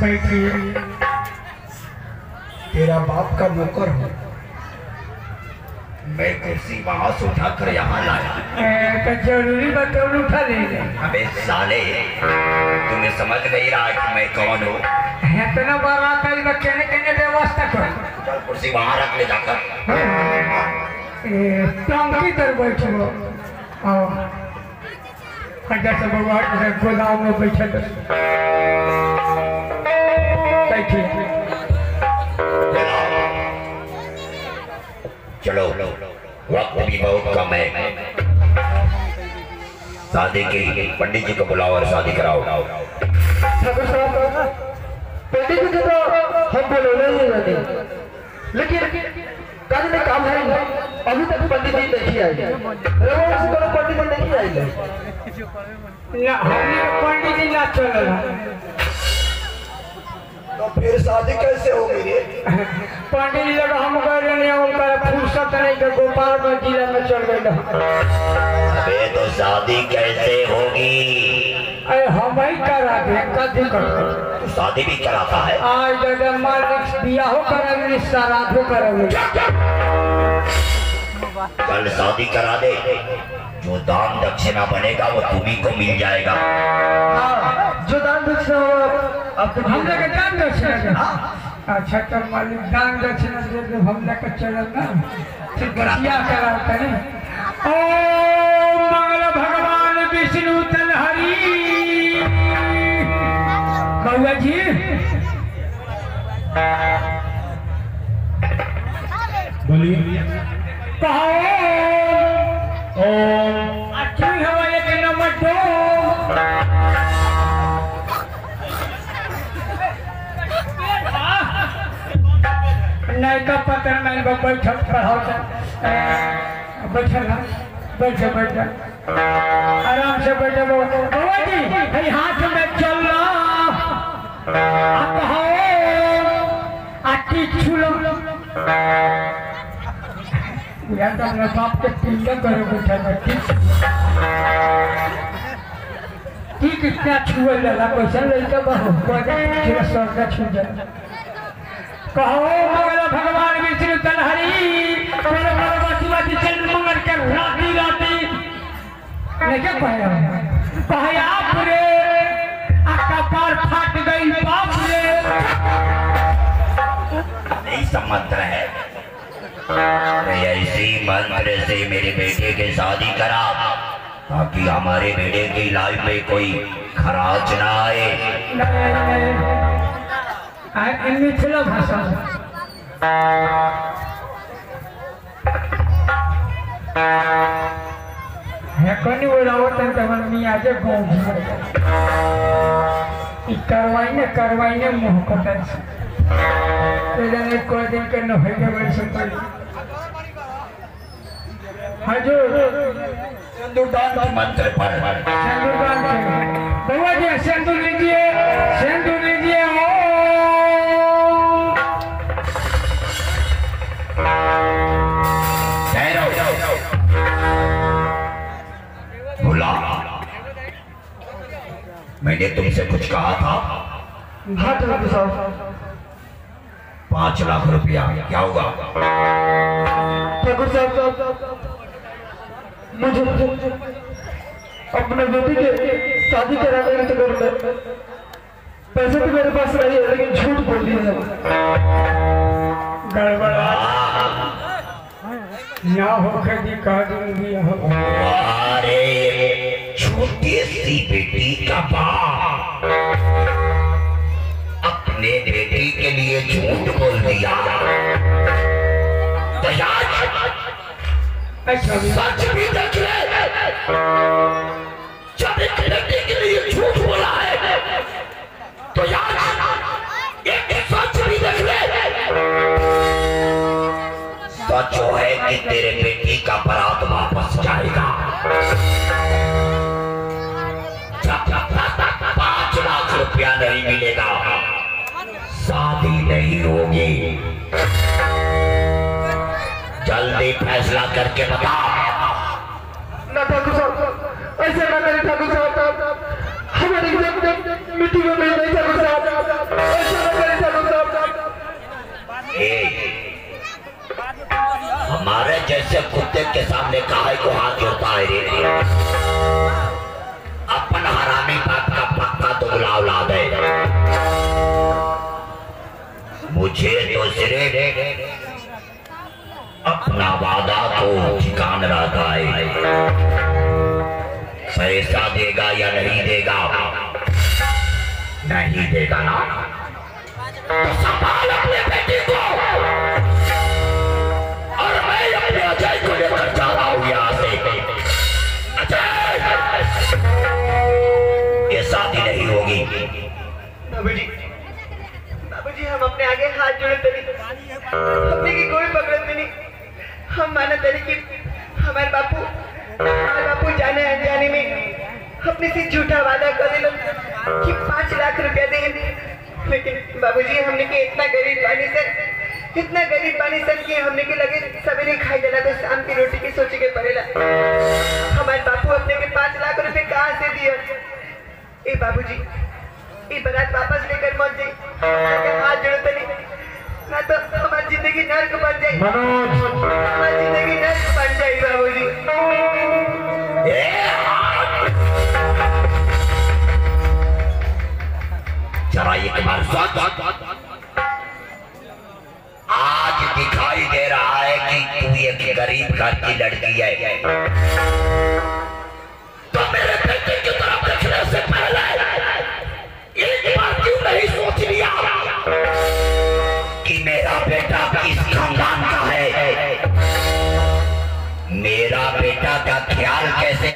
बैठिए। तेरा बाप का नौकर हूँ मैं कुर्सी वहां से उठाकर यहाँ लाया। तो जरूरी बात है उठा ले। अबे साले तुम्हें समझ नहीं रहा कि मैं कौन हूँ? इतना बड़ा कल कहने कहने व्यवस्था कर। चल कुर्सी वहां रख ले जाकर। टंकी तर बैठो हजार से भगवान गोदाम में बैठे बैठिए। चलो वक्त भी बहुत कम है, शादी की पंडित जी को बुलाओ और शादी कराओ। पंडित जी तो हम बोले नहीं जाते, लेकिन काज में काम है अभी तक पंडित जी नहीं आए। पंडित जी नहीं आए ना, हमने पंडित जी ना चला। तो फिर शादी कैसे होगी रे? पंडित जी लोग हम कर रहे हैं, उनका फुर्सत नहीं कि गोपालगंज जिला में चल गए। अबे तो शादी कैसे होगी? अरे हम ही करा दे, कभी कर तू शादी भी कराता है? आज दादा मालिक बियाह करेंगे, श्राद्धो करेंगे। कल शादी करा दे, जो दान दक्षिणा बनेगा वो तुम्ही को मिल जाएगा। जो दान दक्षिणा हम लोग दान दक्षिणा। अच्छा तो मालिक दान दक्षिणा दे दे, हम लोग चल ना फिर बसिया कराते हैं। ओम मंगल भगवान विष्णु तलहरी। बउआ जी बोलिए। कहो ओम अठी हवा एक नंबर दो। नहीं का पता नहीं बैठक पढ़ाओ बैठा बैठे बैठा आराम से बैठे। बाबा जी हाथ में चल आटी छूलो या तो अपने बाप के पिंडा करो बैठा ठीक क्या छुए लगा पैसा लड़का बहुत सर का छू जाए। कहो मंगल भगवान विष्णु तलहरी चल मंगल के राती राती नहीं क्या पाया रे कपार फाट गई बाप रे। नहीं सब मंत्र है, ऐसी मंत्र से मेरे बेटे की शादी करा ताकि हमारे बेटे की लाइफ में कोई खराज ना आए। मिथिला भाषा है कोनी बोलावत है तो मन में आजे गाँव करवाई ने मुँह कटा तो जाने कोई दिन के न है के बड़ी संपल हजूर सिंदूरदान मंत्र पर सिंदूरदान भगवान जी सिंदूर लीजिए मैंने तुमसे कुछ कहा था। 5 लाख रुपया क्या होगा? ठाकुर साहब मुझे अपने बेटी के शादी कराने के चक्कर में पैसे तो मेरे पास नहीं है, लेकिन झूठ बोल दिया गड़बड़ा ना होकर जी कह दूंगी। अरे छोटी सी बेटी का बाप अपने बेटी के लिए झूठ बोल दिया तो यार सच भी देख ले। जब एक बेटी के लिए झूठ बोला है तो यार एक सच भी देख ले। सच है कि तेरे बेटी का बारात वापस जाएगा। 5 लाख रुपया नहीं मिलेगा, शादी नहीं होगी। जल्दी फैसला करके बता। ना ठाकुर साहब ऐसे ना करें ठाकुर साहब, हमें मिट्टी में मिल नहीं ठाकुर साहब, ऐसा न करें ठाकुर साहब। हमारे जैसे कुत्ते के सामने काहे को हाथ जोड़ता है रे? अपन हरामी बात का पक्का तो बुलाव ला दे। मुझे तो सिर्फ अपना वादा को ठिकान रहता है, पैसा देगा या नहीं देगा, नहीं देगा ना तो संभाल अपने बेटे को, और मैं अपने अजय को लेकर जा रहा हूं यहाँ से। अजय, ये शादी नहीं होगी। बाबूजी, बाबूजी हम अपने आगे हाथ जोड़े तरी, अपने की कोई पकड़ नहीं। हम माना तरी कि हमारे बापू जाने अनजाने में अपने से झूठा वादा कर दिलो कि 5 लाख रुपया देंगे, लेकिन बाबूजी हमने के इतना गरीब पानी सर कि हमने के लगे सवेरे खाई देना तो शाम की रोटी की सोचे के पड़ेला। हमारे बापू अपने के 5 लाख रुपए कहाँ से दिए? ए बाबूजी, ये बारात वापस लेकर मत जाइए, हाथ जोड़ो तनी, ना तो हमारी जिंदगी नर्क बन जाए, हमारी जिंदगी नर्क बन जाए बाबूजी। जरा एक बार आज दिखाई दे रहा है कि तू एक गरीब घर की लड़की है।